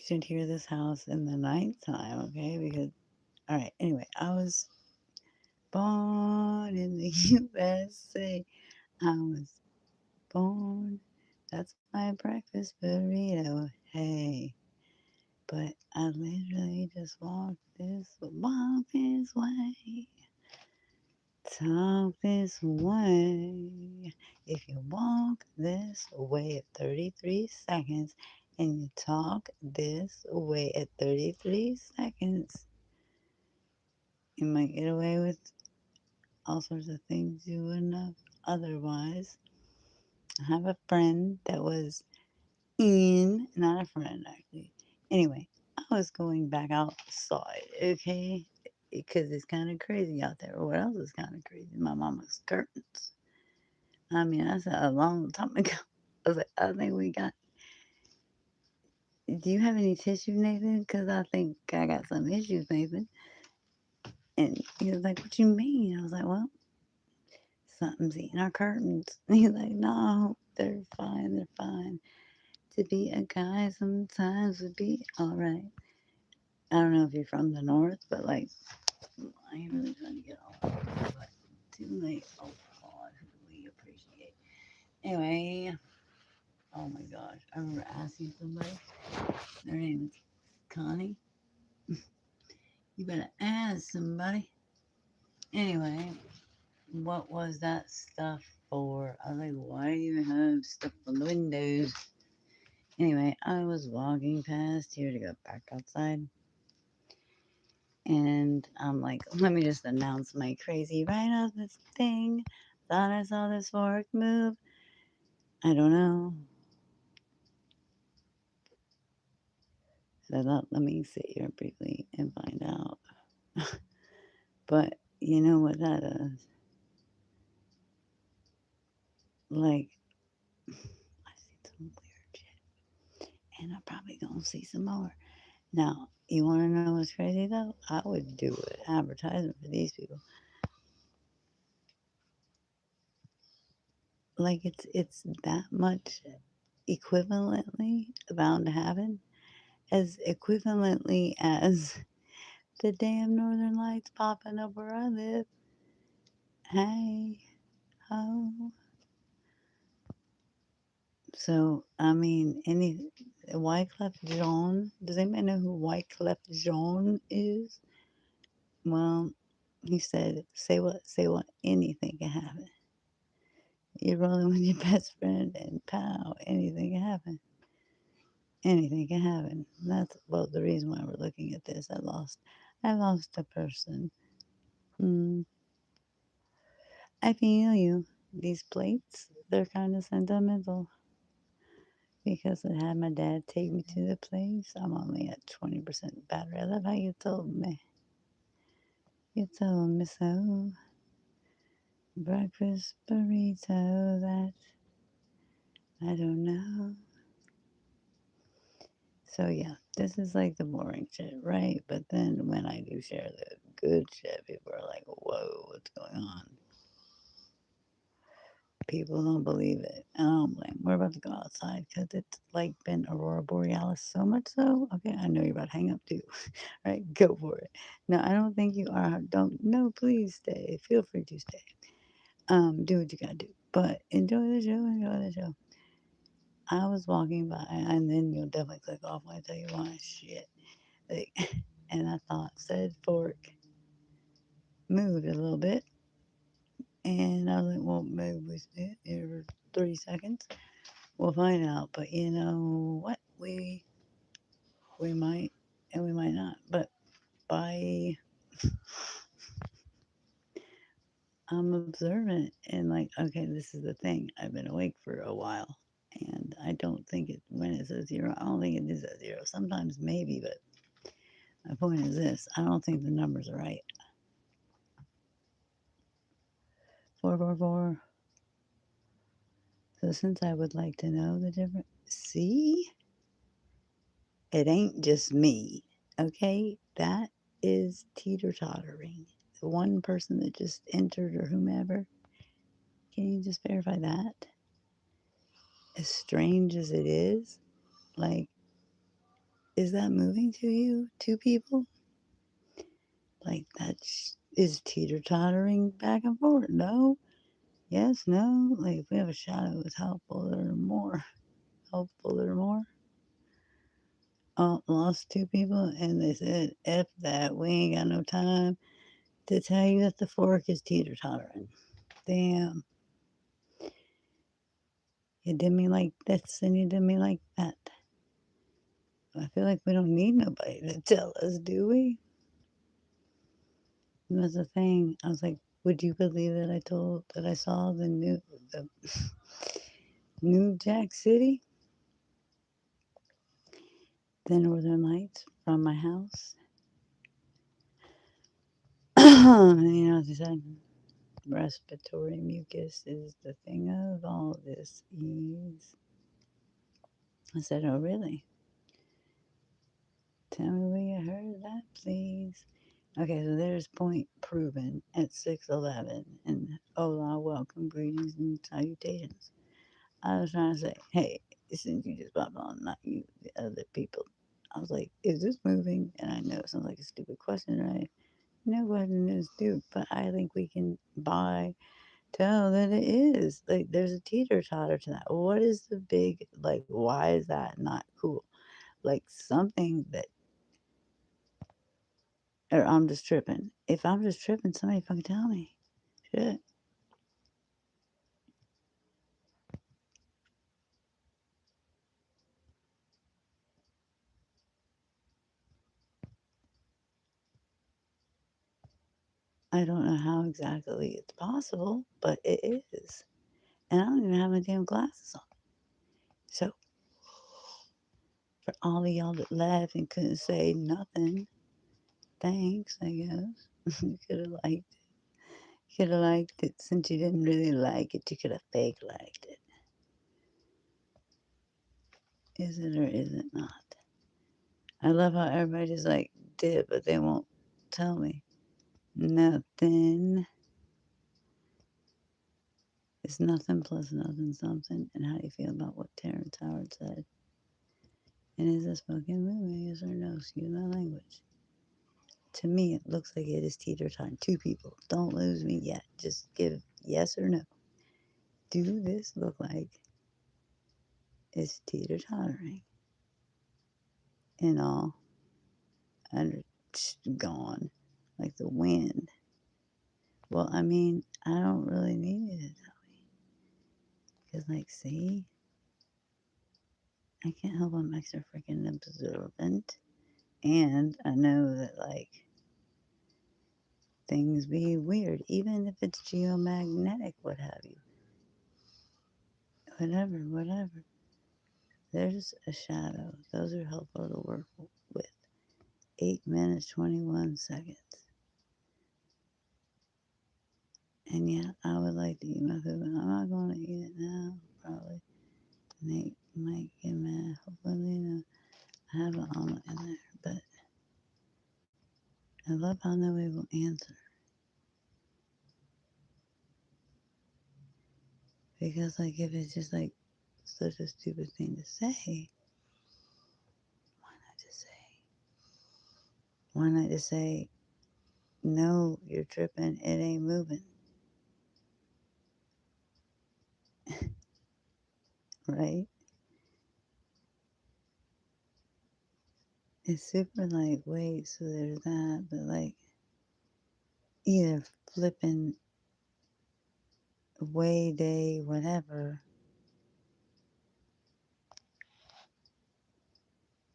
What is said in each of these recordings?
should hear this house in the nighttime, okay? Because, all right, anyway, I was born in the USA. I was born. That's my breakfast burrito. Hey. But I literally just walk this way, talk this way. If you walk this way at 33 seconds and you talk this way at 33 seconds, you might get away with all sorts of things you wouldn't have otherwise. I have a friend that was not a friend actually. Anyway, I was going back outside, okay? Because it's kind of crazy out there. What else is kind of crazy? My mama's curtains. I mean, I said a long time ago. I was like, I think we got. Do you have any tissue, Nathan? Because I think I got some issues, Nathan. And he was like, What you mean? I was like, Well, something's eating our curtains. And he's like, No, they're fine. They're fine. To be a guy sometimes would be all right. I don't know if you're from the north, but like, I ain't really trying to get all but too late. Oh God, we appreciate. Anyway, oh my gosh, I remember asking somebody. Their name is Connie. You better ask somebody. Anyway, what was that stuff for? I was like, why do you have stuff on the windows? Anyway, I was walking past here to go back outside. And I'm like, let me just announce my crazy right off this thing. Thought I saw this fork move. I don't know. So let me sit here briefly and find out. But you know what that is? Like, I've seen some weird shit. And I'm probably going to see some more. Now, you want to know what's crazy though? I would do an advertisement for these people. Like, it's that much equivalently bound to happen as equivalently as the damn northern lights popping up where I live. Hey, ho. So, I mean, any Wyclef Jean, does anybody know who Wyclef Jean is? Well, he said, say what, anything can happen. You're rolling with your best friend and pow, anything can happen. Anything can happen. That's, well, the reason why we're looking at this. I lost a person. Mm, I feel you. These plates, they're kind of sentimental because it had my dad take me to the place. I'm only at 20% battery. I love how you told me. You told me so. Breakfast burrito that I don't know. So yeah, this is like the boring shit, right? But then when I do share the good shit, people are like, "Whoa, what's going on?" People don't believe it. And I don't blame 'em. We're about to go outside because it's like been Aurora Borealis so much so. Okay, I know you're about to hang up too. Right? Go for it. No, I don't think you are. Don't. No, please stay. Feel free to stay. Do what you gotta do. But enjoy the show. Enjoy the show. I was walking by, and then you'll definitely click off when I tell you why. Shit. Like, and I thought said fork moved a little bit, and I was like, well, maybe we stay here for 3 seconds. We'll find out. But you know what? We might and we might not. But by I'm observant and like, okay, this is the thing. I've been awake for a while. And I don't think it when it says zero, I don't think it is at zero. Sometimes maybe, but my point is this. I don't think the numbers are right. 444. So since I would like to know the difference, see, it ain't just me. Okay, that is teeter tottering. The one person that just entered or whomever. Can you just verify that? As strange as it is, like Is that moving to you? Two people? Like that is teeter-tottering back and forth. No? Yes? No? Like if we have a shadow, it's helpful or more. Helpful or more? Lost two people and they said, F that, we ain't got no time to tell you that the fork is teeter-tottering. Damn. You did me like this and you did me like that. I feel like we don't need nobody to tell us, do we? And that's the thing. I was like, would you believe that I saw the new Jack City, the Northern Lights from my house? You know, they said respiratory mucus is the thing of all this ease. I said, oh really? Tell me where you heard that, please. Okay, so there's point proven at 6:11, and hola, welcome, greetings, and salutations. I was trying to say, hey, since you just popped on, not you, the other people. I was like, is this moving? And I know it sounds like a stupid question, right? No question is stupid, but I think we can tell that it is. Like, there's a teeter-totter to that. What is the big, like, why is that not cool? Like, something that, or I'm just tripping. If I'm just tripping, somebody fucking tell me. Shit. I don't know how exactly it's possible, but it is. And I don't even have my damn glasses on. So, for all of y'all that laughed and couldn't say nothing, thanks, I guess. You could have liked it. You could have liked it since you didn't really like it. You could have fake liked it. Is it or is it not? I love how everybody just like did, but they won't tell me nothing. It's nothing plus nothing something. And how do you feel about what Terrence Howard said? And is this fucking movie? Yes or no? Excuse my language. To me, it looks like it is teeter tottering. Two people. Don't lose me yet. Just give yes or no. Do this look like it's teeter tottering? And all under gone like the wind. Well, I mean, I don't really need you to tell me. Because, like, see, I can't help I'm extra freaking observant. And I know that, like, things be weird, even if it's geomagnetic, what have you. Whatever. There's a shadow. Those are helpful to work with. 8 minutes, 21 seconds. And yeah, I would like to eat my food, but I'm not going to eat it now, probably. Nate might get mad. Hopefully, I have an omelet in there. But I love how nobody will answer. Because, like, if it's just, like, such a stupid thing to say, why not just say? Why not just say, no, you're tripping, it ain't moving. Right? It's super lightweight, so there's that, but, like, either flipping way day, whatever.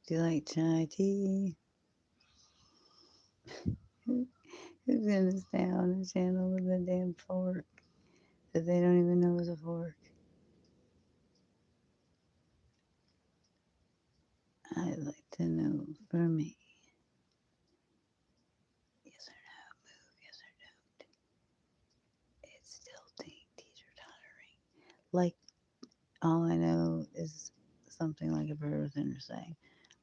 Do you like chai tea? Who's gonna stay on the channel with a damn fork that they don't even know is a fork? I'd like to know for me. Yes or no, move, yes or don't. It's still teeter tottering. Like, all I know is something like a bird within her saying.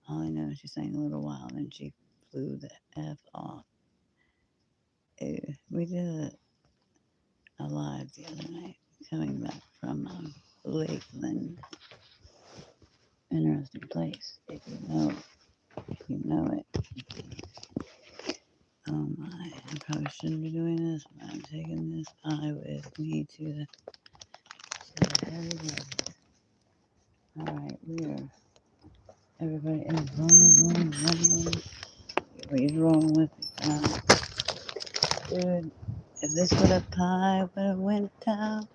All I know is she sang a little while and then she flew the F off. We did a live the other night coming back from Lakeland. Interesting place, if you know. You know it. Oh my, I probably shouldn't be doing this, but I'm taking this pie with me to the heavy levels. Alright, we are, everybody is rolling. Everybody's rolling with me. Dude, if this would have pie would have went down,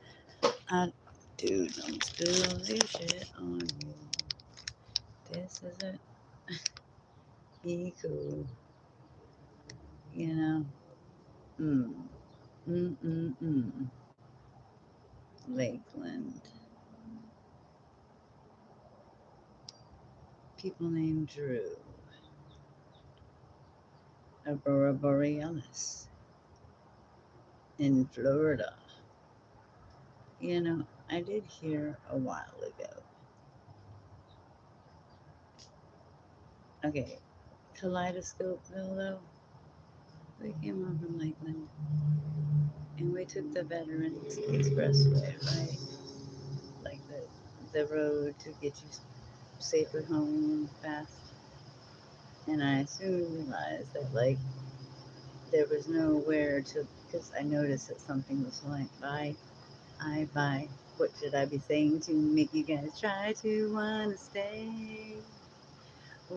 I'd do some spill this shit on you. This is it. Be cool. You know? Mm. Mm-mm-mm. Lakeland. People named Drew. Aurora Borealis. In Florida. You know, I did hear a while ago. Okay, Kaleidoscopeville though. We came on from Lakeland and we took the Veterans Expressway, right? Like the road to get you safer home fast. And I soon realized that like there was nowhere to, because I noticed that something was flying by. What should I be saying to make you guys try to wanna stay?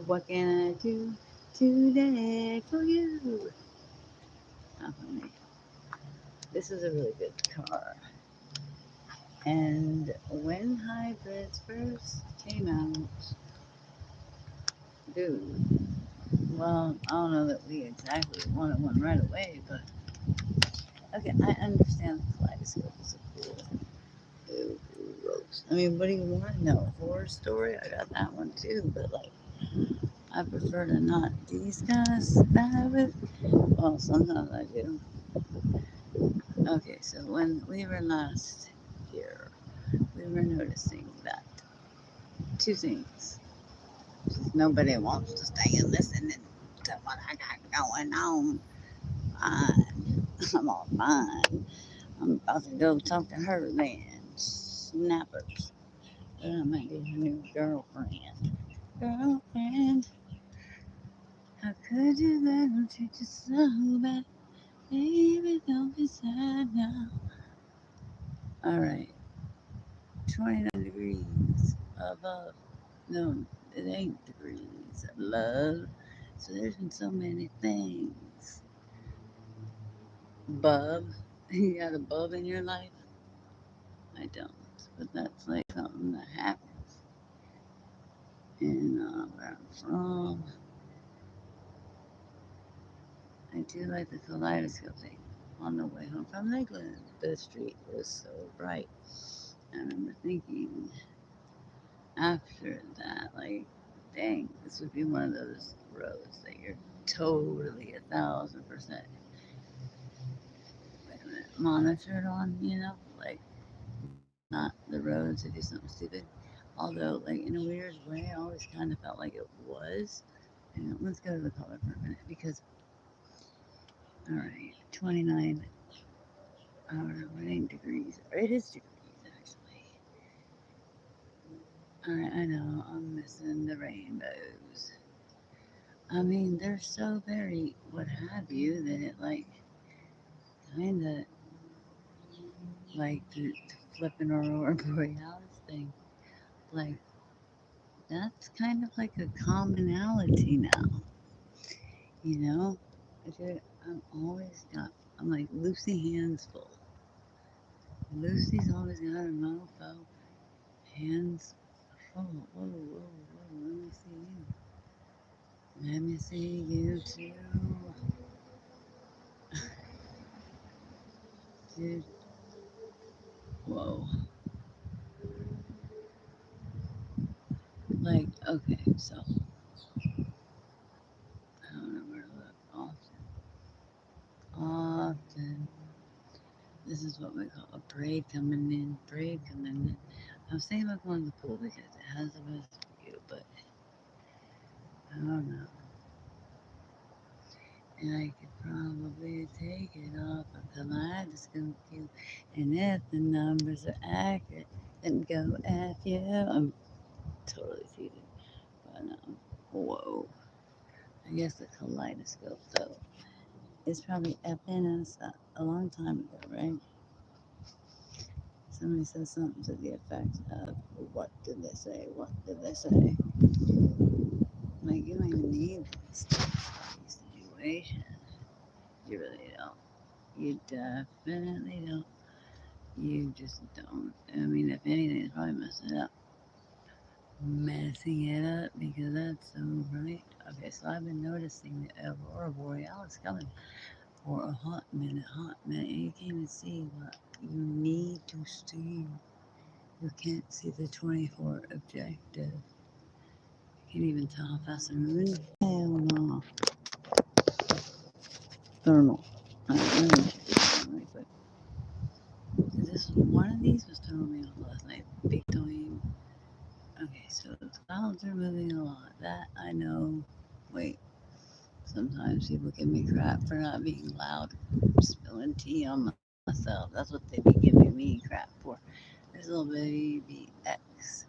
What can I do today for you? Oh, honey, this is a really good car. And when hybrids first came out, dude, well, I don't know that we exactly wanted one right away, but okay, I understand the kaleidoscope is a cool. Ew, gross. I mean, what do you want to know? Horror story? I got that one too, but like, I prefer to not discuss that with. Well, sometimes I do. Okay, so when we were last here, we were noticing that two things. Nobody wants to stay and listen to what I got going on. I'm all fine. I'm about to go talk to her then. Snappers. I might be her new girlfriend. Girlfriend, how could you let him treat you so bad? Baby, don't be sad now. Alright, 29 degrees above. No, it ain't degrees of love. So there's been so many things. Bub, you got a bub in your life? I don't, but that's like something that happens. And where I'm from, I do like the kaleidoscope thing. On the way home from Lakeland, the street was so bright. I remember thinking after that, like, dang, this would be one of those roads that you're totally 1,000% monitored on, you know, like not the road to do something stupid. Although, like in a weird way, I always kind of felt like it was. And let's go to the color for a minute because, all right, 29 hours, what ain't degrees? It is degrees actually. All right, I know I'm missing the rainbows. I mean, they're so very what have you that it like kind of like the flipping aurora borealis thing. Like that's kind of like a commonality now, you know. I'm always got. I'm like Lucy hands full. Lucy's always got her mofo hands full. Whoa, whoa, whoa. Let me see you. Let me see you too, dude. Whoa. Like okay, so I don't know where to look. Often. This is what we call a braid coming in. Braid coming in. I was thinking about going to the pool because it has the best view, but I don't know. And I could probably take it off of kaleidoscope view. And if the numbers are accurate, then go F you. I'm totally seated. But whoa. I guess the kaleidoscope, though, is probably effing us a long time ago, right? Somebody says something to the effect of, what did they say? What did they say? Like, you don't even need this situation. You really don't. You definitely don't. You just don't. I mean, if anything, it's probably messing it up. Messing it up because that's so bright. Okay, so I've been noticing the aurora borealis coming for a hot minute, and you can't even see what you need to see. You can't see the 24 objective. You can't even tell how fast the moon is. Hell no. Thermal. Let me check this one really quick. This one of these was totally off last night. Big time. Okay, so the clouds are moving a lot. That I know. Wait. Sometimes people give me crap for not being loud, spilling tea on myself. That's what they be giving me crap for. This little baby X.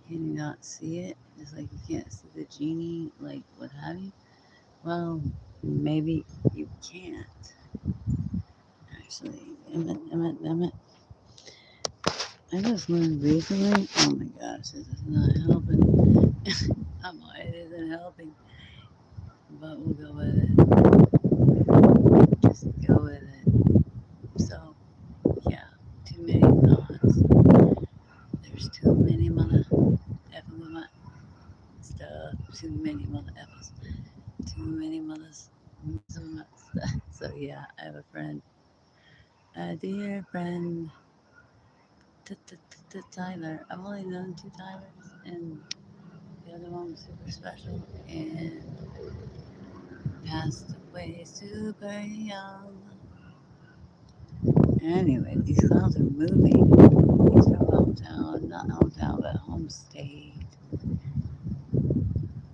Can you not see it? It's like you can't see the genie, like what have you. Well, maybe you can't. Actually, damn it. I just learned recently. Oh my gosh, this is not helping. It isn't helping. But we'll go with it. Just go with it. So, yeah, too many thoughts. There's too many mother effing with my stuff. Too many mother effers. Too many mothers messing with my stuff. So, yeah, I have a friend, a dear friend, Tyler. I've only known two Tylers, and the other one was super special and passed away super young. Anyway, these clouds are moving. He's from hometown, not hometown, but home state.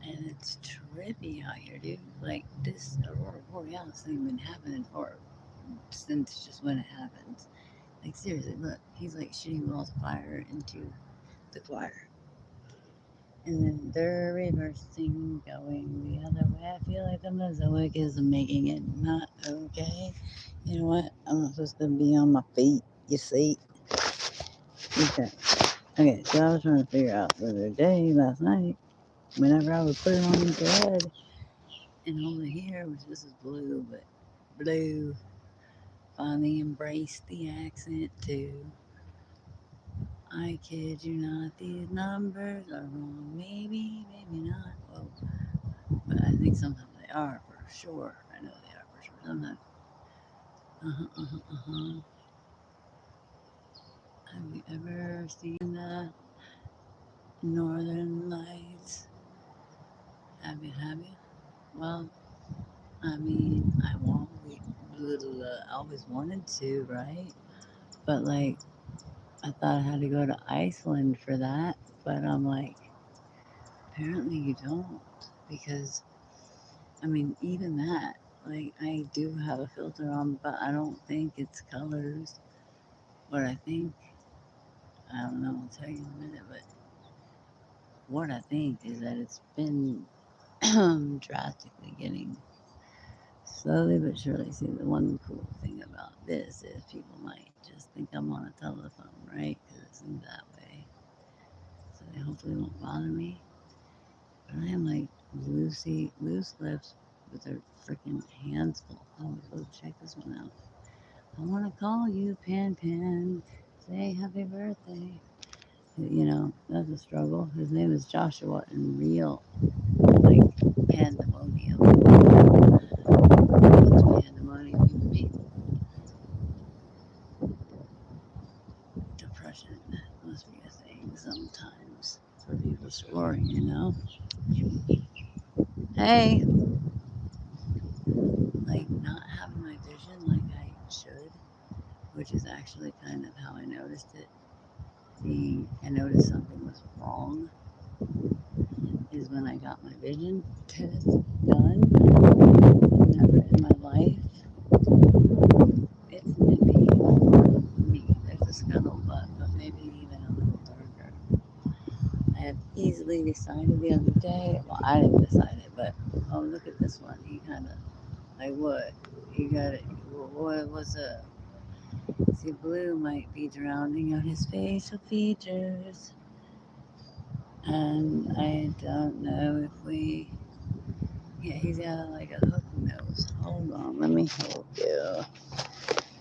And it's trippy out here, dude. Like, this Aurora Borealis thing been happening since just when it happens. Like, seriously, look, he's like shooting balls of fire into the choir. And then they're reversing, going the other way. I feel like the Mosaic is making it not okay. You know what? I'm not supposed to be on my feet, you see? Okay. Okay, so I was trying to figure out the other day, last night, whenever I would put it on bed and hold it here, which this is blue, but blue, finally embraced the accent too. I kid you not, these numbers are wrong. Maybe, maybe not. Well, but I think sometimes they are for sure. I know they are for sure. Sometimes. Uh-huh. Have you ever seen the Northern Lights? Have you? Well, I mean, I always wanted to, right? But like, I thought I had to go to Iceland for that. But I'm like, apparently you don't. Because, I mean, even that, like, I do have a filter on, but I don't think it's colors. What I think, I don't know, I'll tell you in a minute, but what I think is that it's been drastically getting slowly but surely. See, the one cool thing about this is people might just think I'm on a telephone, right? Because it seems that way. So they hopefully won't bother me. But I am like loose lips with their freaking hands full. Oh, go check this one out. I want to call you, Pan. Say happy birthday. You know, that's a struggle. His name is Joshua in real, like, pandemonium. What's pandemonium even mean? Depression must be a thing sometimes for people scoring, you know? Hey, like not having my vision like I should, which is actually kind of how I noticed it. I noticed something was wrong is when I got my vision test done. Never in my life. It's nippy for me. There's a scuttlebutt, but maybe even a little darker. I had easily decided the other day. Well, I didn't decide it, but oh, look at this one. He kind of like what? He got it. What was a see? Blue might be drowning out his facial features, and I don't know if we. Yeah, he's got like a hook nose. Hold on, let me hold you.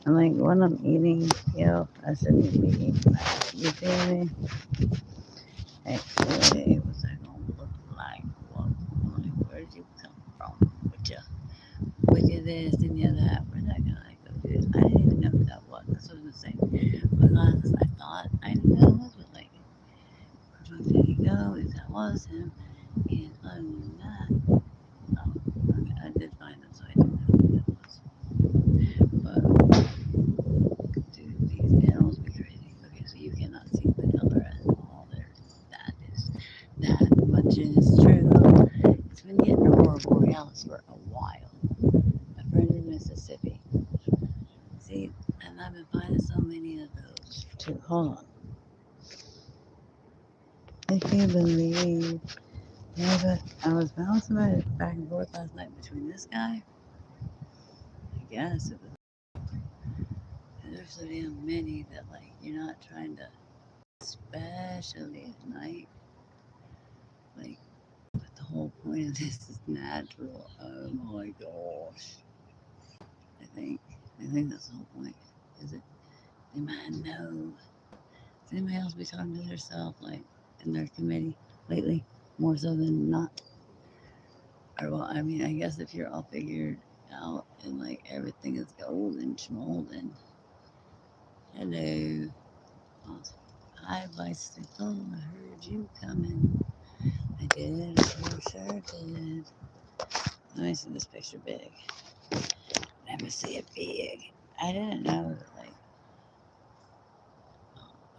I'm like, when I'm eating, I shouldn't be eating that. You feel me? Actually, what's that gonna look like? What, like, where'd you come from? With your this and your that? Where'd that guy go? Dude, I didn't even know who that was. That's what I was saying. Because I thought I knew who that was, but like, where the fuck did he go? If that was him, and other than that, oh, okay, I did find him, so I do know who that was. But dude, these animals be crazy. Okay, so you cannot see the color at all there. That is that much is true. It's been getting aurora borealis for a while. My friend in Mississippi. See, and I've been finding so many of those too. Hold on. I can't believe. Yeah, but I was bouncing back and forth last night between this guy. I guess it was. There's so damn many that like you're not trying to, especially at night. Like, but the whole point of this is natural. Oh my gosh. I think. I think that's the whole point. Is it? They might know. Does anybody else be talking to themselves like in their committee lately? More so than not. Or well, I mean, I guess if you're all figured out and like everything is golden schmolden. Hello. Awesome. Hi, bicycle. I heard you coming. I did. Sure did. Let me see this picture big. Let me see it big. I didn't know that, like,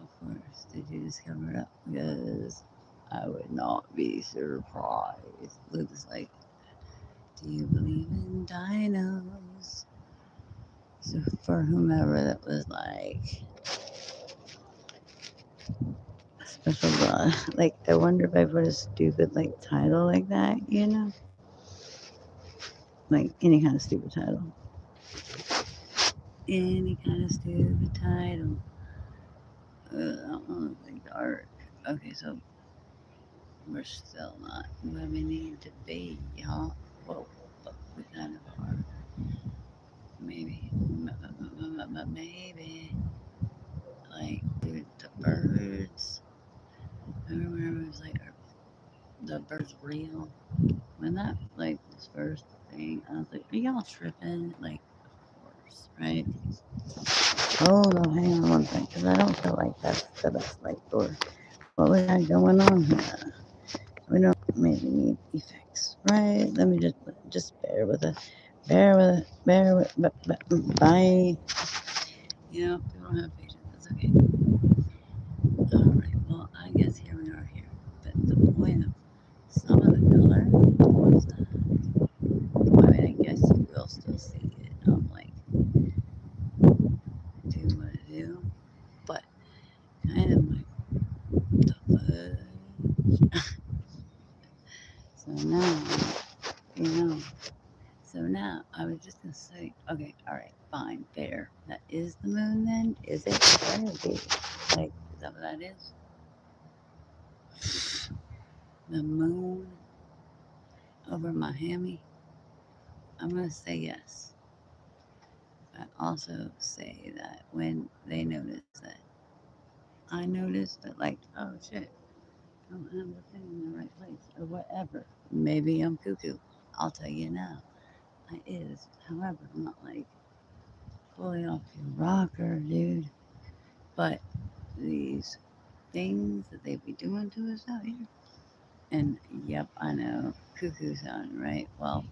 of course, did you just cover it up? Because I would not be surprised. Looks like, do you believe in dinos? So for whomever that was like a special god, like I wonder if I put a stupid like title like that, like any kind of stupid title, any kind of stupid title. That one looks like dark. Okay, so we're still not where we need to be, y'all. Well, but we kind of are. Maybe, maybe, like, dude, the birds. Remember when it was like, are the birds real? When that, like, this first thing, I was like, are y'all tripping? Like, of course, right? Hold on, hang on one second, because I don't feel like that's the best light for what we got going on here. We don't maybe need effects, right? Let me just bear with it. Bear with, bye. People don't have patience. That's okay. All right. Well, I guess here we are here. But the point of some of the color was that, I mean, I guess you will still see it. I'm like, do what I do. But kind of like, the fudge. So now, you know. So now I was just gonna say, okay, all right, fine, fair. That is the moon then? Is it? What is it? Like, is that what that is? The moon over Miami? I'm gonna say yes. I also say that when they notice that I noticed that, like, oh shit, I don't have the thing in the right place or whatever. Maybe I'm cuckoo. I'll tell you now. I is. However, I'm not like fully off your rocker, dude. But these things that they be doing to us out here. And yep, I know, cuckoo sounding right. Well,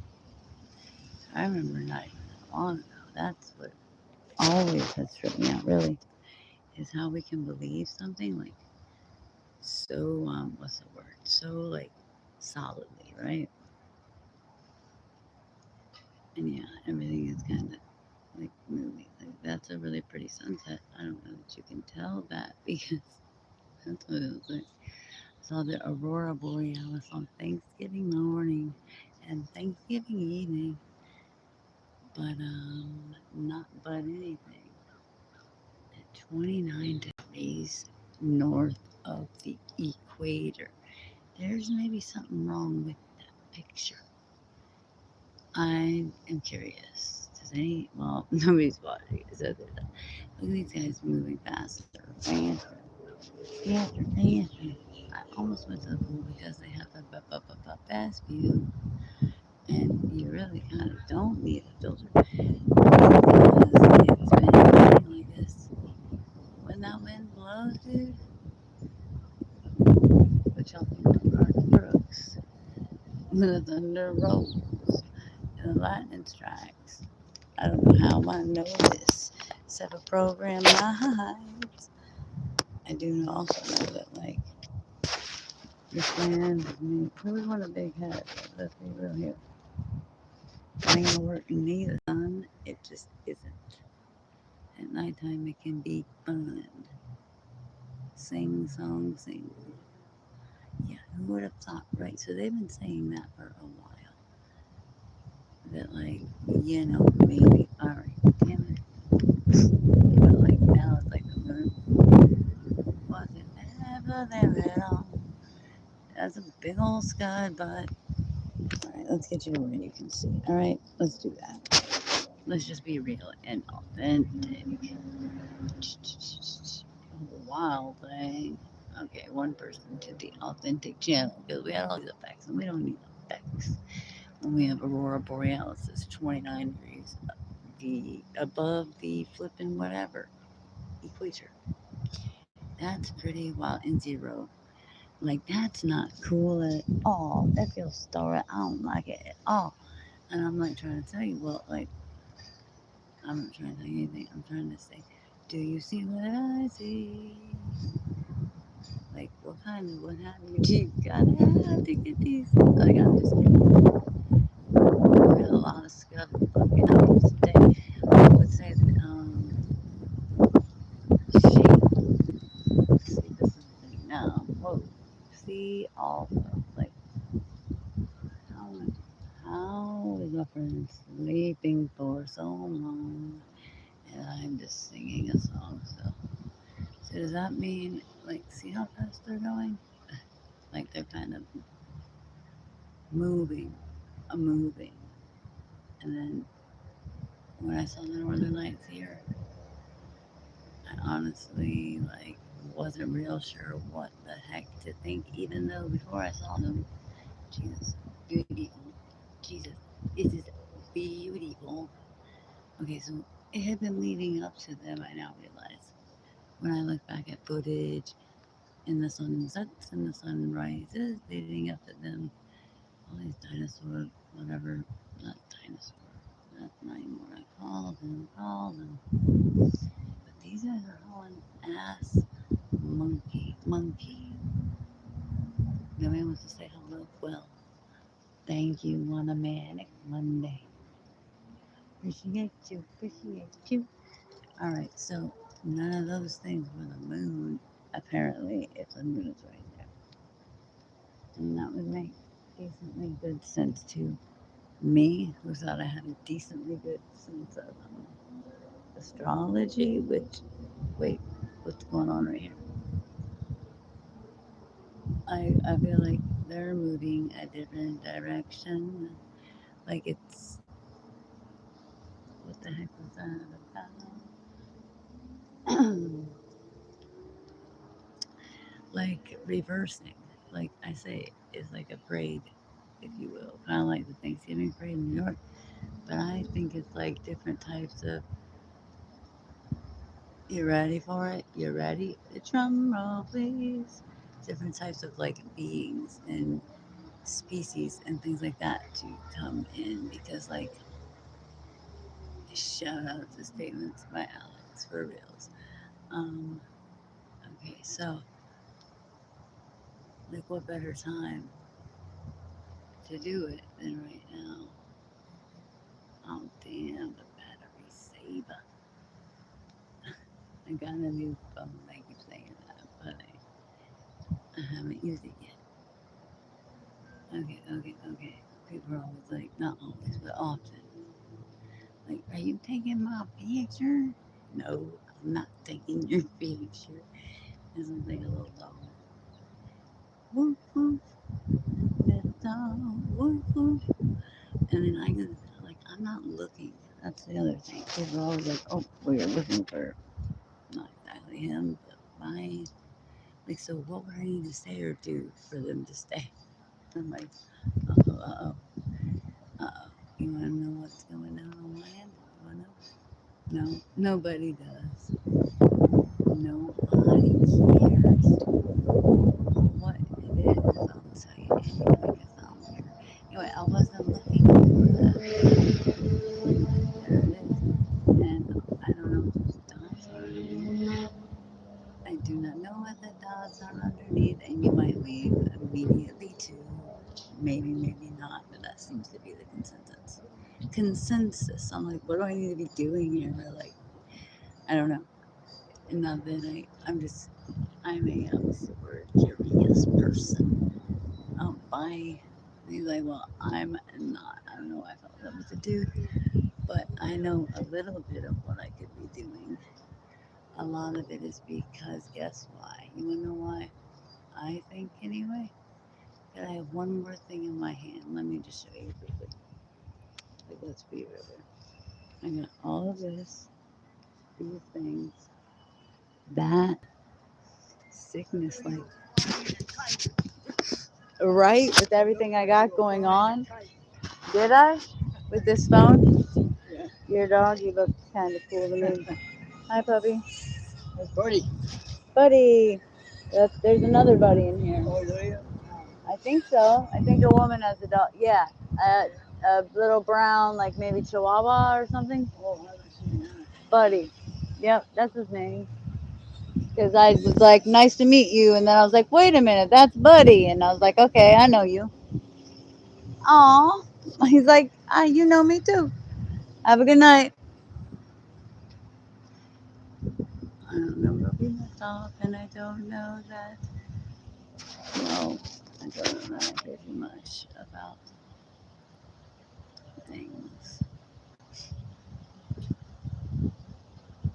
I remember not even that long ago. That's what always has tripped me out, really, is how we can believe something like so, what's the word? So, like, solidly, right? And yeah, everything is kind of like moving. Like, that's a really pretty sunset. I don't know that you can tell that because that's what it was like. Saw the aurora borealis on Thanksgiving morning and Thanksgiving evening, but not but anything. At 29 degrees north of the equator. There's maybe something wrong with that picture. I am curious. Does any, well, nobody's watching it, so there's that. Look at these guys moving faster, faster, faster, faster. I almost went to the pool because they have a fast view, and you really kind of don't need a filter because it's been raining like this. When that wind blows, dude, what y'all think of Garth Brooks? The thunder rolls and the lightning strikes. I don't know how I know this. Set a program lives. I do also know that, like, this land, I mean, who would want a big head? Let's be real here. It ain't gonna work in the sun. It just isn't. At nighttime, it can be fun. Sing, song, sing. Yeah, who would have thought, right? So they've been saying that for a while. That, like, maybe, alright, damn it. But, like, now it's like the moon wasn't ever there at all. That's a big old sky, but alright, let's get you to where you can see. Alright, let's do that. Let's just be real and authentic. Wild thing. Okay, one person to the authentic channel because we had all these effects and we don't need effects. When we have Aurora Borealis, it's 29 degrees above the flipping whatever equator. That's pretty wild in zero. Like, that's not cool at all. That feels story. I don't like it at all. And I'm like trying to tell you, well, like, I'm not trying to tell you anything. I'm trying to say, do you see what I see? Like, what have you gotta have to get these? Like, I'm just kidding. We got a lot of stuff fucking out today. I would say that, she, see, this is the thing now. Whoa. See, also, like, how, how is my friend sleeping for so long? And I'm just singing a song, so does that mean, like, see how fast they're going? Like, they're kind of moving, moving. And then when I saw the Northern Lights here, I honestly, like, wasn't real sure what the heck to think, even though before I saw them, Jesus, beautiful. Jesus, this is beautiful. Okay, so it had been leading up to them, I now realize. When I look back at footage and the sun sets and the sun rises leading up to them, all these dinosaur, whatever, not dinosaur, that's not even what I call them. But these guys are hauling ass monkey. Nobody wants to say hello. Well, thank you on a manic Monday. Appreciate you. Alright, so none of those things were the moon, apparently, if the moon is right there. And that would make decently good sense to me, who thought I had a decently good sense of astrology, which, wait, what's going on right here? I feel like they're moving a different direction. Like, it's, what the heck was that about? Like, reversing. Like I say, it's like a parade, if you will, kind of like the Thanksgiving parade in New York. But I think it's like different types of. You ready for it? You ready? The drum roll, please. Different types of like beings and species and things like that to come in because, like, shout out to statements by Alex for reals. Um, okay, so, like, what better time to do it than right now? Oh, damn, the battery saver. I got a new phone. I keep saying that, but I haven't used it yet. Okay. People are always like, not always, but often. Like, are you taking my picture? No, I'm not taking your picture. This is like a little dog. Woof woof, little dog, woof woof. And then I can, like, I'm not looking. That's the other thing. People are always like, oh, well, you're looking for not exactly him, but mine. Like, so what would I need to say or do for them to stay? I'm like, uh oh. You want to know what's going on my end? You want to know? No, nobody does. Nobody cares what it is. I'll tell you anyway because I'm here. Anyway, I wasn't looking for that. There it is. And I don't know if those dots are underneath. I do not know what the dots are underneath, and you might leave immediately too. Maybe not, but that seems to be the consensus. Consensus. I'm like, what do I need to be doing here? Like, I don't know. And not that I'm a super curious person. Bye. He's like, well, I'm not. I don't know why I felt that was a dude, but I know a little bit of what I could be doing. A lot of it is because guess why? You wanna know why? I think anyway. That I have one more thing in my hand. Let me just show you quickly. Like, let's be real. I got all of this, these things, that sickness, like right with everything I got going on. Did I? With this phone? Yeah. Your dog, you look kind of cool to me. Hi, puppy. That's Buddy. Buddy. There's another buddy in here. Oh, do you? I think so. I think a woman has a dog. Yeah. A little brown, like maybe Chihuahua or something. Oh, I haven't seen that. Buddy. Yep, that's his name. Because I was like, nice to meet you. And then I was like, wait a minute, that's Buddy. And I was like, okay, I know you. Aw. He's like, you know me too. Have a good night. I don't know what we left off, and I don't know that. Well, I don't know very much about things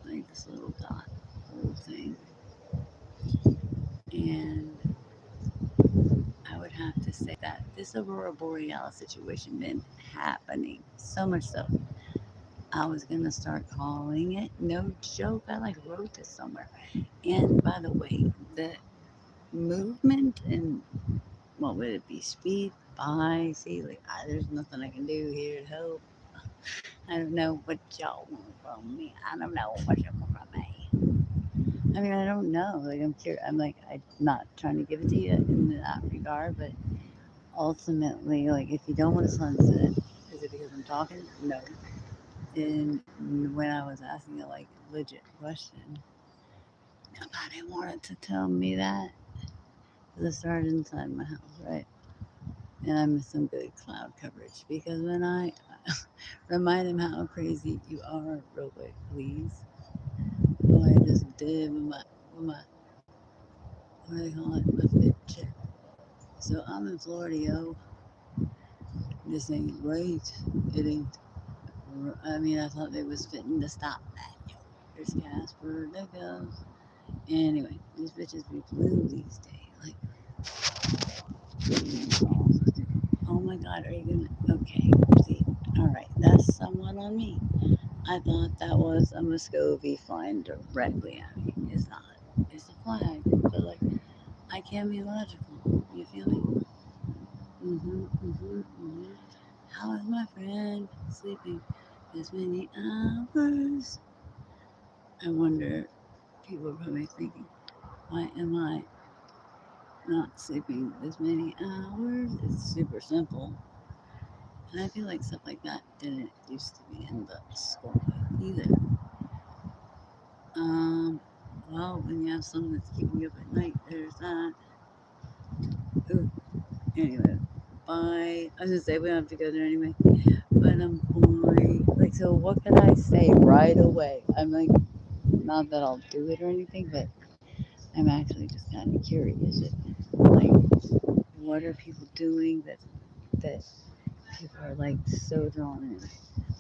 like this little dot whole thing. And I would have to say that this Aurora Borealis situation been happening so much so I was gonna start calling it. No joke. I like wrote this somewhere. And by the way, the movement and what would it be? Speed by see, like there's nothing I can do here to help. I don't know what y'all want from me. I don't know what you want from me. I mean, I don't know. Like I'm curious. I'm like I'm not trying to give it to you in that regard, but ultimately, like if you don't want a sunset, is it because I'm talking? No. And when I was asking a like legit question, nobody wanted to tell me that. Because I started inside my house, right? And I missed some good cloud coverage because when I remind him how crazy you are, real quick, please. What I just did with my what do they call it, my fit check. So I'm in Florida, yo. This ain't right. It ain't. I mean, I thought they was fitting to stop that. Yo. There's Casper. There goes. Anyway, these bitches be blue these days. Like, oh my God, are you gonna? Okay, see, all right, that's someone on me. I thought that was a Muscovy flying directly at me. It's not. It's a flag. But like, I can't be logical. You feel me? Mm-hmm. How is my friend sleeping this many hours? I wonder. People are probably thinking, why am I not sleeping this many hours? It's super simple. And I feel like stuff like that didn't used to be in the school either. Um, well, when you have someone that's keeping you up at night, there's that. Ooh, anyway, bye. I was gonna say we don't have to go there anyway. But boy, like, so what can I say right away? I'm like, not that I'll do it or anything, but I'm actually just kind of curious. like, what are people doing that people are like so drawn in?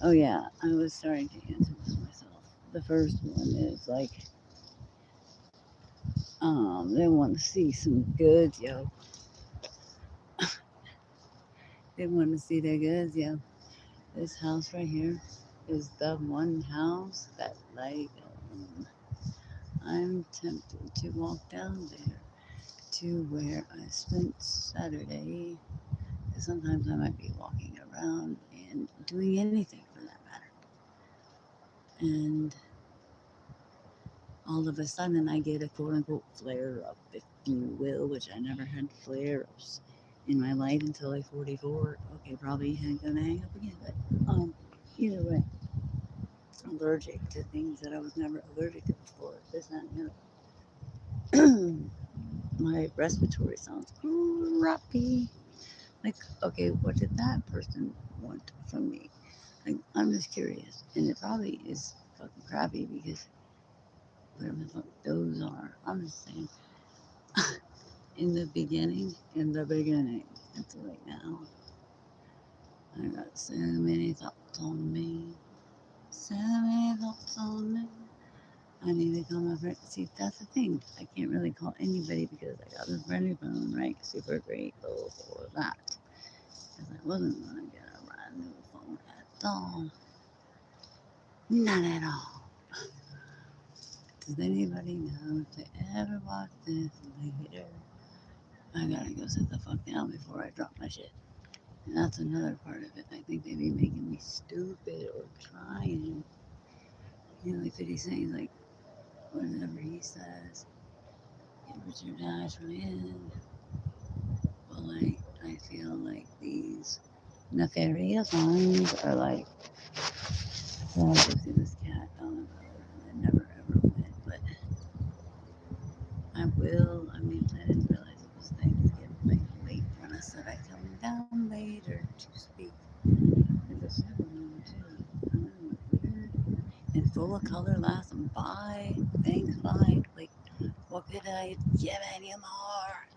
Oh yeah, I was starting to answer this myself. The first one is like, they want to see some goods, yo. They want to see their goods, yo. This house right here is the one house that like, I'm tempted to walk down there to where I spent Saturday. Sometimes I might be walking around and doing anything for that matter. And all of a sudden I get a quote unquote flare up, if you will, which I never had flare ups in my life until like 44. Okay, probably gonna hang up again, but either way, allergic to things that I was never allergic to before. This, that, and the other. My respiratory sounds crappy. Like, okay, what did that person want from me? Like, I'm just curious. And it probably is fucking crappy because whatever the fuck those are. I'm just saying, in the beginning, until right now, I got so many thoughts on me. So many thoughts on me. I need to call my friend. See, that's the thing. I can't really call anybody because I got this brand new phone, right? Super grateful for that. Because I wasn't going to get a brand new phone at all. Not at all. Does anybody know if they ever watch this later? I gotta go sit the fuck down before I drop my shit. And that's another part of it. I think they be making me stupid or trying. You know, like 50 Cent, he's like, whatever he says, get Richard Dash in. But like, I feel like these nefarious ones are like, well, I go see this cat on the road and I never ever went, but I will. I mean, I didn't realize it was Thanksgiving like late when I said I'd come down later to speak. There's a second one too. I don't know, weird. In full of color last and bye. Thanks, bye. Like, what could I give anymore?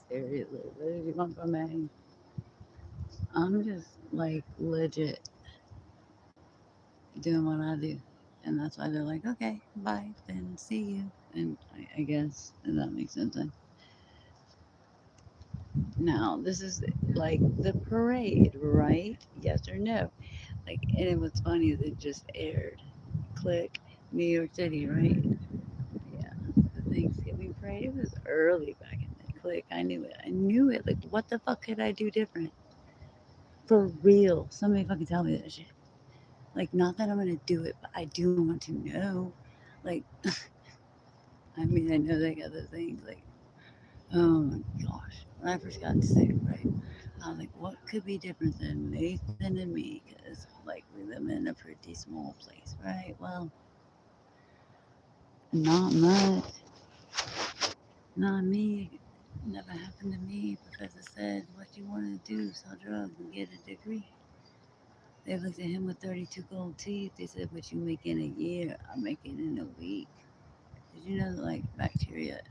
Seriously, what did you want from me? I'm just like legit doing what I do. And that's why they're like, okay, bye, then see you. And I guess, and that makes sense. Now, this is like the parade, right? Yes or no? Like, and what's funny is it just aired. Click, New York City, right? Yeah, the Thanksgiving parade. It was early back in the click. I knew it. I knew it. Like, what the fuck could I do different? For real. Somebody fucking tell me that shit. Like, not that I'm gonna do it, but I do want to know. Like, I mean, I know they got the things like, oh my gosh. When I first got sick, right? I was like, what could be different than Nathan and me? Because, like, we live in a pretty small place, right? Well, not much. Not me. Never happened to me. Professor said, what you want to do? Sell drugs and get a degree. They looked at him with 32 gold teeth. They said, what you make in a year, I make it in a week. Did you know that, like, bacteria,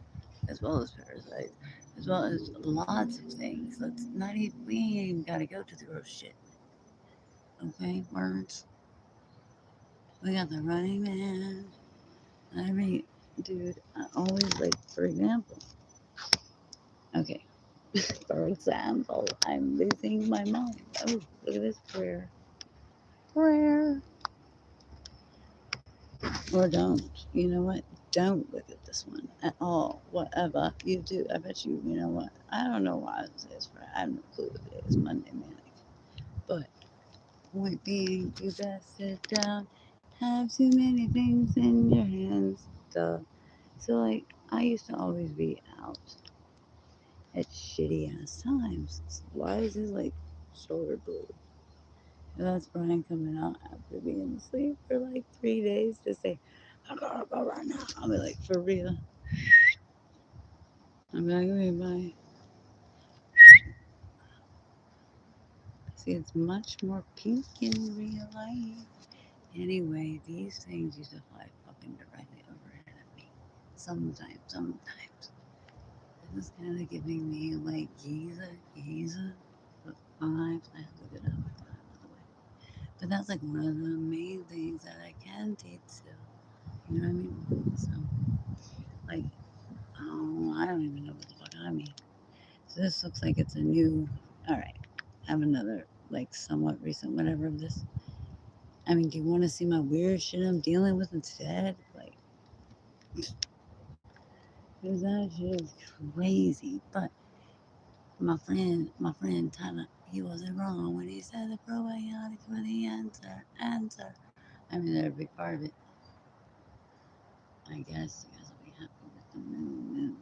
as well as parasites, as well as lots of things, let's not even, we ain't even got to go to the gross shit. Okay, words. We got the Running Man. I mean, dude, I always like, for example, okay, for example, I'm losing my mind. Oh, look at this prayer. Prayer. Or don't. You know what? Don't look at this one at all. Whatever you do, I bet you, you know what? I don't know why this is prayer. I have no clue what it is. Monday Manic. But point being, you best sit down. Have too many things in your hands. Duh. So, like, I used to always be out at shitty ass times. Why is his like shoulder blue? And that's Brian coming out after being asleep for like 3 days to say, I gotta go right now. I'll be like, for real. I'm like, okay, bye. See, it's much more pink in real life. Anyway, these things used to fly fucking directly overhead of me. Sometimes. It was kind of giving me like Giza, but vibes. I have to get out of that, by the way. But that's like one of the main things that I can teach still. You know what I mean? So, like, oh, I don't even know what the fuck I mean. So this looks like it's a new. All right, I have another like somewhat recent whatever of this. I mean, do you want to see my weird shit I'm dealing with instead? Like, because that shit is crazy. But my friend Tyler, he wasn't wrong when he said the probiotics were the answer. I mean, they're a big part of it. I guess you guys will be happy with the moon.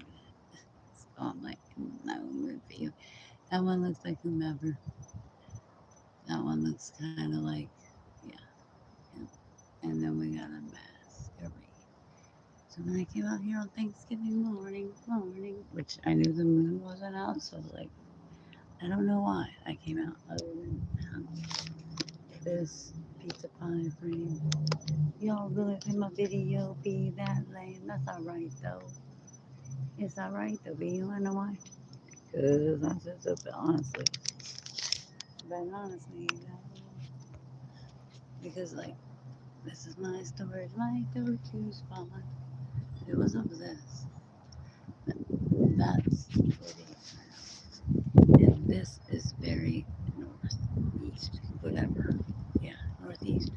So I'm like, no mood for you. That one looks like whomever. That one looks kind of like, yeah, yeah. And then we got a masquerade. So when I came out here on Thanksgiving morning, which I knew the moon wasn't out, so like, I don't know why I came out other than this pizza pie frame. Y'all really think my video be that lame? That's alright though. It's alright though, but you wanna know why? Cause I'm so stupid, honestly. But honestly, because like, this is my storage, my go-to spot. It was up this. That's pretty. And this is very northeast, whatever. Yeah, northeast.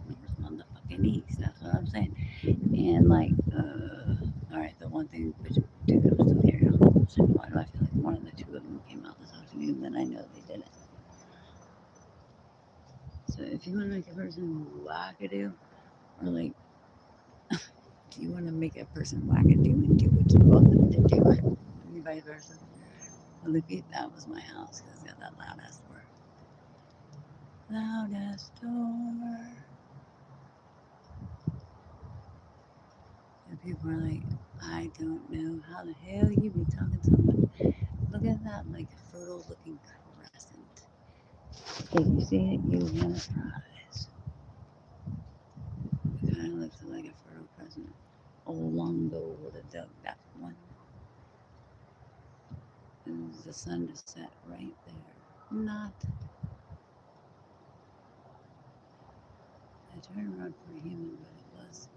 North motherfucking east. That's what I'm saying. And like, alright, the one thing, which, dude, I'm still carrying on. Why do I feel like one of the two of them came out this afternoon? Then I know they didn't. So if you want to make a person wackadoo, or like, you want to make a person wackadoo and do what you want them to do, and vice versa. Well, if you, that was my house because it's got that loud ass door. Loud ass door. And people are like, I don't know how the hell you be talking so much. Look at that, like a fertile looking crescent. If you see it, you win a prize. It kind of looks like a fertile crescent. Old Longo would have dug that one. And the sun just set right there. Not. I tried to run for a human, but it was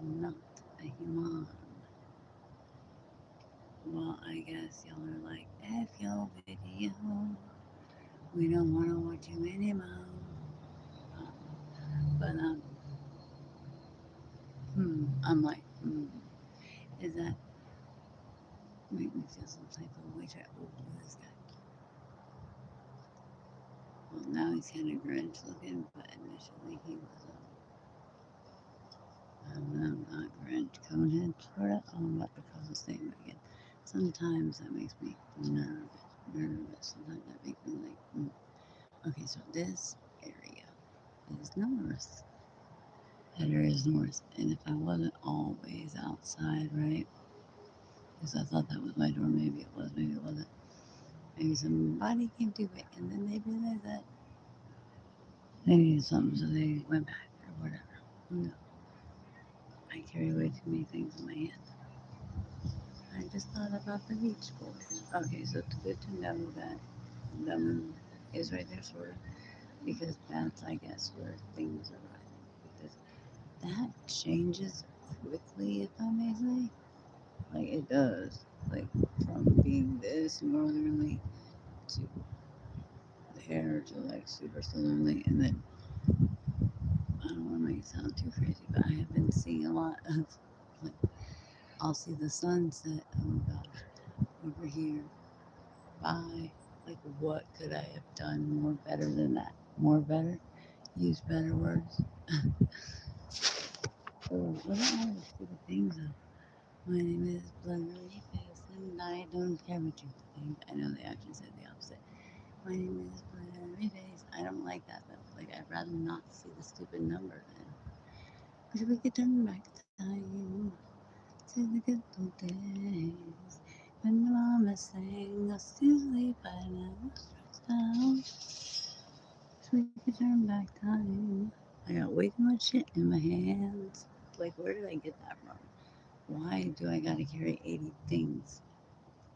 not a human. Well, I guess y'all are like, F your video. We don't want to watch you anymore. But I'm like, is that make me feel some type of way? Oh, look at this guy. Well, now he's kind of Grinch looking, but initially he was not Grinch, Conehead, sort of. I'm about to call the statement again. Sometimes that makes me nervous. Sometimes that makes me like. Okay, so this area is north. That area is north, and if I wasn't always outside, right? Because I thought that was my door. Maybe it was. Maybe it wasn't. Maybe somebody came to it, and then they realized that they needed something, so they went back or whatever. No, I carry way too many things in my hand. I just thought about the beach boys. Okay, so it's good to know that the moon is right there, sort of, because that's, I guess, where things are rising. Because that changes quickly, if I may say. Like, it does. Like, from being this northerly to there to like super southerly, and then I don't want to make it sound too crazy, but I have been seeing a lot of like I'll see the sunset. Oh gosh, over here. Bye. Like, what could I have done more better than that? More better? Use better words. So, what are all the stupid things? My name is Blurry Face, and I don't care what you think. I know they actually said the opposite. My name is Blurry Face. I don't like that though. Like, I'd rather not see the stupid number then. Wish we could turn back time to the good old days when the mama sang us to sleep and I was stressed out. Wish we could turn back time. I got way too much shit in my hands. Like, where did I get that from? Why do I gotta carry 80 things?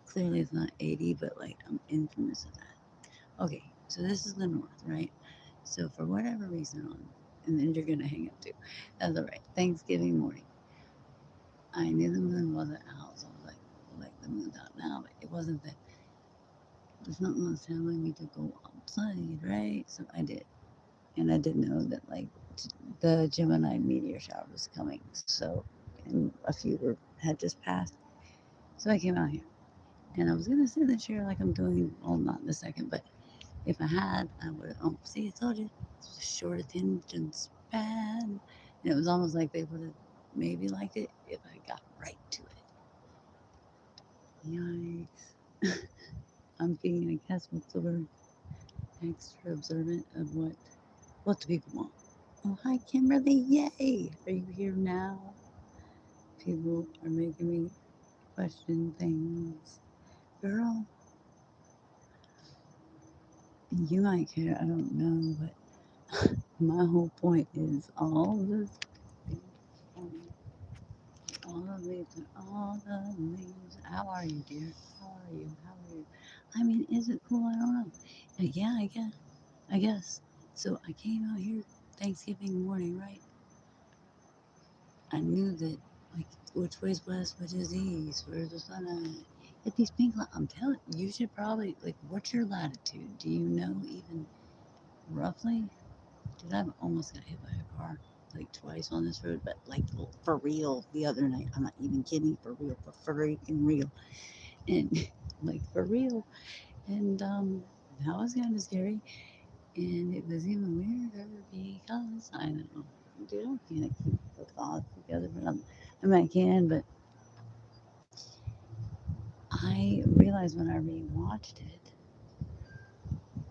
Clearly it's not 80, but like I'm infamous of that. Okay, so this is the north, right? So for whatever reason on, and then you're gonna hang up too. That's all right. Thanksgiving morning, I knew the moon wasn't out, so I was like the moon's out now, but it wasn't that. Something was telling me to go outside, right? So I did, and I didn't know that like the Gemini meteor shower was coming. So, and a few had just passed. So I came out here, and I was gonna sit in the chair like I'm doing. Well, not in a second, but if I had, I would. Oh, see, I told you, short attention span. And it was almost like they would have maybe liked it if I got right to it. Yikes! I'm being, I guess, what's the word? Extra observant of what do people want. Oh, hi, Kimberly. Yay! Are you here now? People are making me question things. Girl, you might care. I don't know, but my whole point is all this. All the leaves, all the leaves. How are you, dear? How are you? How are you? I mean, is it cool? I don't know. Yeah, I guess. I guess. So I came out here Thanksgiving morning, right? I knew that, like, which way's west, which is east, where's the sun at? At these pink lights, I'm telling you, you should probably, like, what's your latitude? Do you know even roughly? Because I've almost got hit by a car, like, twice on this road, but, like, for real the other night. I'm not even kidding, for real, for freaking real. And, like, for real. And, that was kind of scary. And it was even weirder because I don't know, dude, I can't keep the thoughts together, but I mean, I can, but I realized when I rewatched it,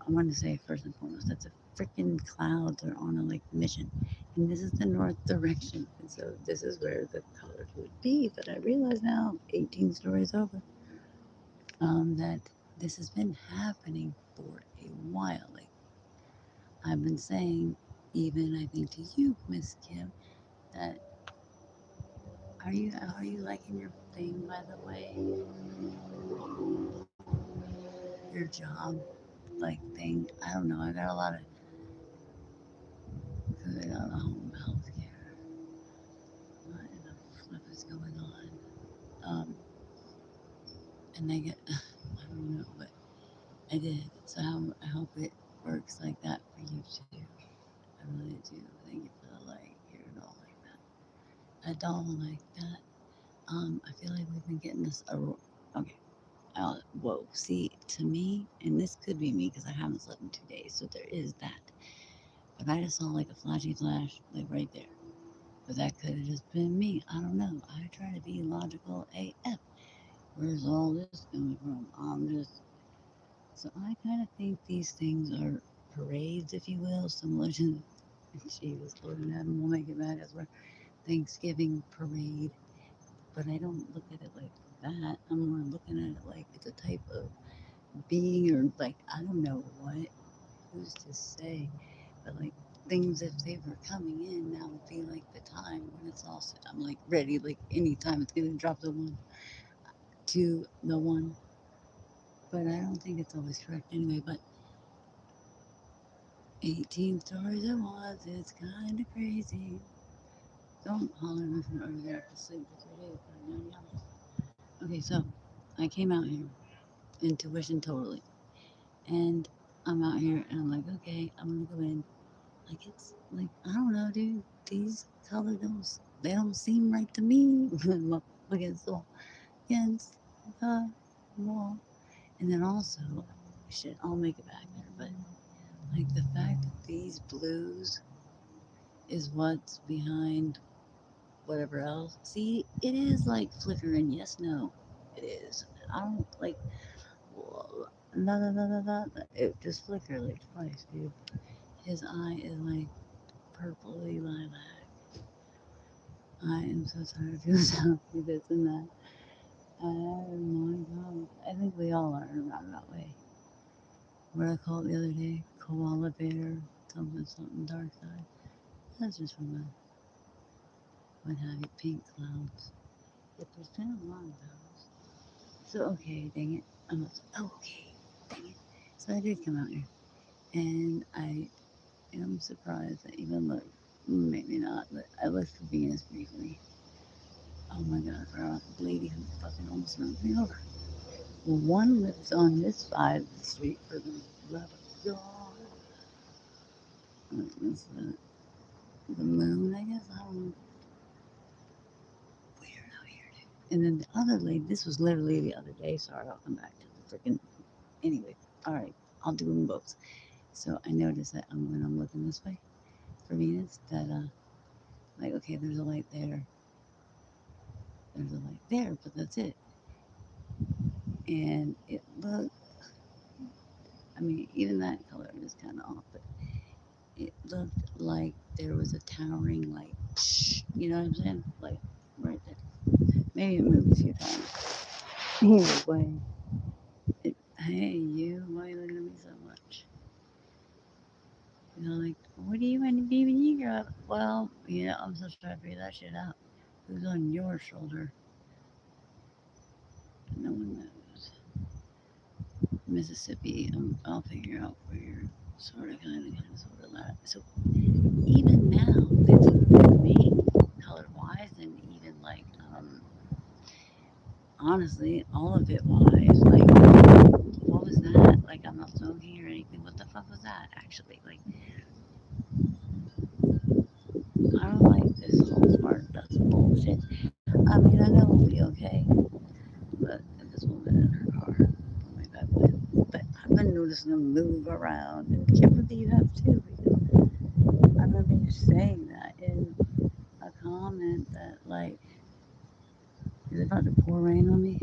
I want to say first and foremost, that's a freaking clouds are on a like mission, and this is the north direction, and so this is where the colors would be. But I realize now, 18 stories over, that this has been happening for a while. Like I've been saying, even I think to you, Miss Kim, that are you liking your thing by the way? Your job like thing. I don't know. I got a lot of because I got a home health care. What in the flip is going on? And I get I don't know, but I did. So I hope it works like that for you too. I really do. Thank you for the like. You're not like that. I don't like that. I feel like we've been getting this. Okay. Whoa. See, to me, and this could be me because I haven't slept in 2 days, so there is that. But I just saw like a flashy flash, like right there. But that could have just been me. I don't know. I try to be logical AF. Where's all this coming from? I'm just. So I kind of think these things are parades, if you will, similar to. Jesus, Lord in heaven will make it back. That's where Thanksgiving parade. But I don't look at it like that. I'm more looking at it like it's a type of being or like I don't know what. Who's to say? But like things if they were coming in now would be like the time when it's all set. I'm like ready like anytime it's gonna drop the one to the one. But I don't think it's always correct anyway. But 18 stories at once, it's kind of crazy. Don't holler from over there to sleep with your day for 9 hours. Okay, so I came out here, intuition totally. And I'm out here and I'm like, okay, I'm gonna go in. Like it's like I don't know, dude. These colors don't seem right to me. Look against the wall, against the wall. And then also, shit, I'll make it back there. But like the fact that these blues is what's behind whatever else. See, it is like flickering. Yes, no, it is. I don't like. La la la la la. It just flickered like twice, dude. His eye is like purpley lilac. I am so tired of feeling happy this and that. Oh my god. I think we all are around that way. What I called the other day, koala bear, something, something dark side. That's just from a, what have you, pink clouds. But there's been a lot of those. So, okay, dang it. Okay, dang it. So I did come out here. And I am surprised that even look, maybe not, but I looked for Venus briefly. Oh my god, I forgot the lady who fucking almost knocked me over. Well, one lives on this side of the street for the love of God. It's the moon, I guess. I don't know. Weird out here. And then the other lady, this was literally the other day. Sorry, I'll come back to the freaking. Anyway, all right, I'll do them both. So I noticed that when I'm looking this way for Venus, that like okay, there's a light there, there's a light there, but that's it. And it looked, I mean, even that color is kind of off, but it looked like there was a towering light. You know what I'm saying? Like right there. Maybe it moved a few times. Either way, hey, you, why are you looking at me so much? You know, like, what do you want to be when you grow up? Well, I'm still trying to figure that shit out. Who's on your shoulder? No one knows. Mississippi, I'll figure out where you're sort of that. So even now, it's with me, color wise, and even like, honestly, all of it wise, like, what was that? Like, I'm not smoking or anything. What the fuck was that, actually? Like, I don't like this whole smart, that's bullshit. I mean, I know we'll be okay, but this woman in her car on my bed with. But I've been noticing them move around, and Kimberly, you have too, because I remember you saying that in a comment that, like, is it about to pour rain on me?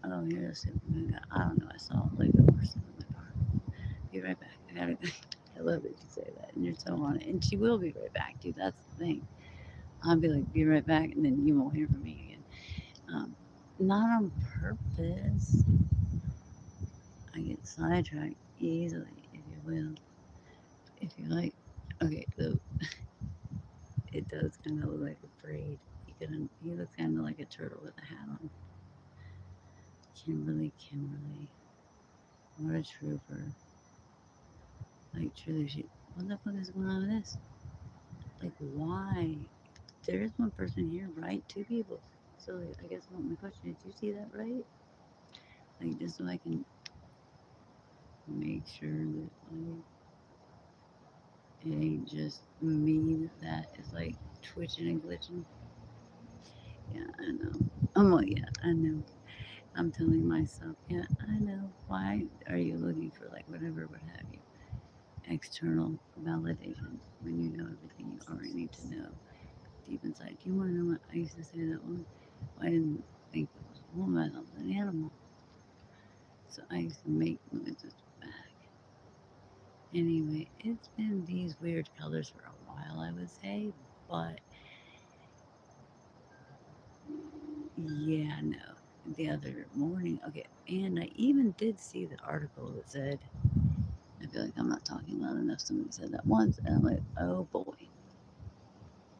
Oh, here's a Superman. I don't know. I saw like a person in the car. Be right back. I gotta. I love that you say that, and you're so on it. And she will be right back, dude. That's the thing. I'll be like, be right back, and then you won't hear from me again. Um, not on purpose. I get sidetracked easily, if you will. If you like, okay, so it does kind of look like a braid. He looks kind of like a turtle with a hat on. Kimberly, Kimberly, what a trooper! Like truly, what the fuck is going on with this? Like, why? There is one person here, right? Two people. So like, I guess my question is, do you see that right? Like, just so I can make sure that like it ain't just me that is like twitching and glitching. Yeah, I know. I'm like, yeah, I know. I'm telling myself, yeah, I know. Why are you looking for like whatever, what have you, external validation when you know everything you already need to know deep inside? Do you want to know what I used to say that one? I didn't think it was a woman, I was an animal. So I used to make noises back. Anyway, it's been these weird colors for a while, I would say, but yeah, no. The other morning, okay, and I even did see the article that said, I feel like I'm not talking loud enough. Somebody said that once, and I'm like, oh boy,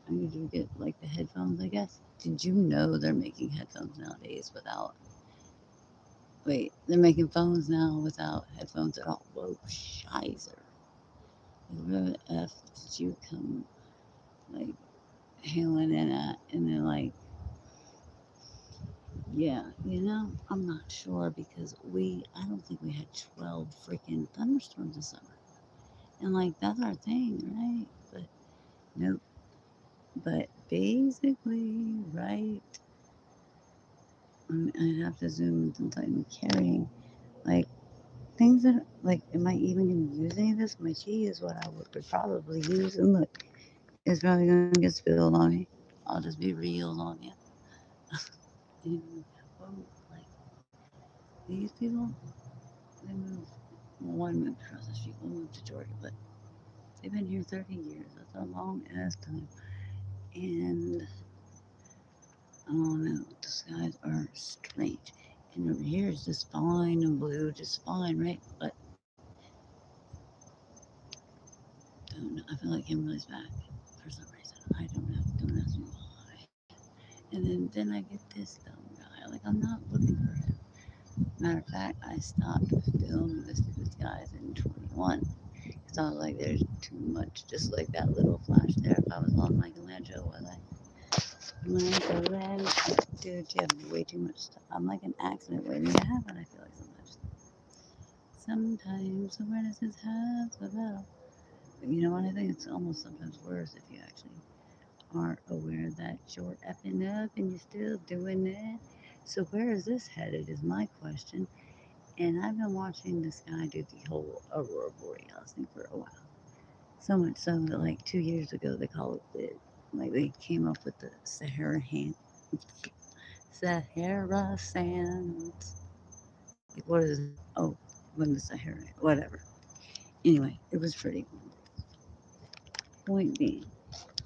I need to get like the headphones, I guess. Did you know they're making headphones nowadays without, wait, they're making phones now without headphones at all? Whoa, shizer. Where the F did you come, like, hailing in at? And they're like, yeah, I'm not sure because I don't think we had 12 freaking thunderstorms this summer. And like, that's our thing, right? But nope. But basically, right, I'd have to zoom in since I'm carrying, like, things that, like, am I even going to use any of this? My tea is what I would probably use. And look, it's probably going to get spilled on me. I'll just be real on you. And, well, like, these people, they moved, well, one moved across the street, one moved to Georgia, but they've been here 30 years. That's a long ass time. And I don't know, the skies are strange. And over here is just fine and blue, just fine, right? But don't know. I feel like Kimberly's back for some reason. I don't know. Don't ask me why. And then I get this dumb guy. Like, I'm not looking for him. Matter of fact, I stopped filming the stupid skies in 21. Because I was like, there's too much, just like that little flash there. If I was on Michelangelo, was I? Michelangelo, dude, you have way too much stuff. I'm like an accident waiting to happen, I feel like sometimes. Sometimes awarenesses has a battle. But you know what? I think it's almost sometimes worse if you actually aren't aware that you're effing up and you're still doing it. So where is this headed is my question. And I've been watching this guy do the whole Aurora Borealis thing for a while. So much so that like 2 years ago they called it like they came up with the Sahara sands. Like what is it? Oh, when the Sahara whatever. Anyway, it was pretty. Point being,